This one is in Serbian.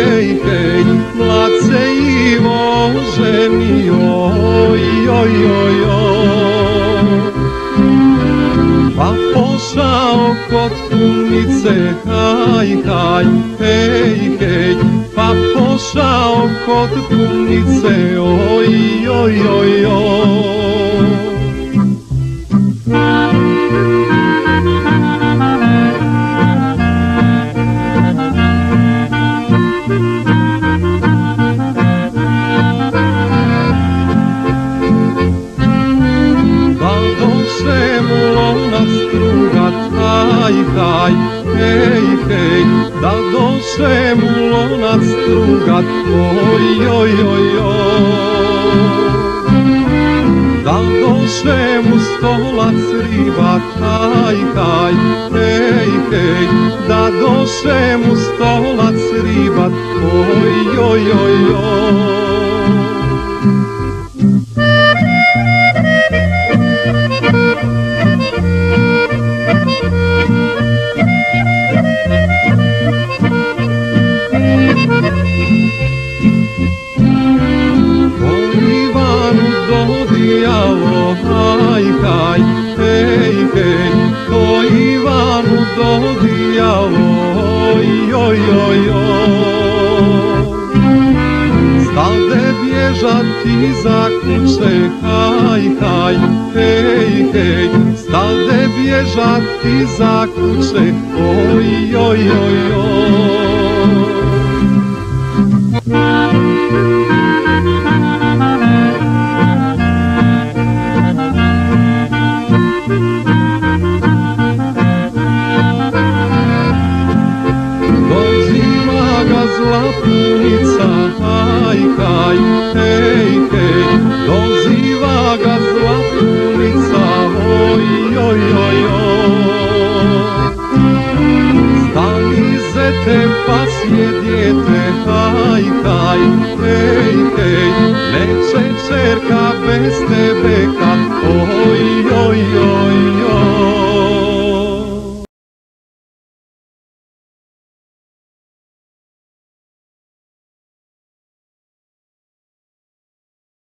hej, hej, mlad se Ivo ženio, joj, joj, joj. Pa pošao kod kumice, haj, haj, hej, hej, pa pošao kod kumice, oj, joj, joj, joj. Haj, haj, hej, hej, da došle mu lonac strugat, oj, oj, oj, oj. Da došle mu stolac ribat, haj, haj, hej, hej, da došle mu stolac ribat, oj, oj, oj, oj. Haj, haj, hej, hej, to Ivanu dodijalo, joj, joj, joj. Stade bježati za kuće, haj, haj, hej, hej, stade bježati za kuće, oj, joj, joj, joj.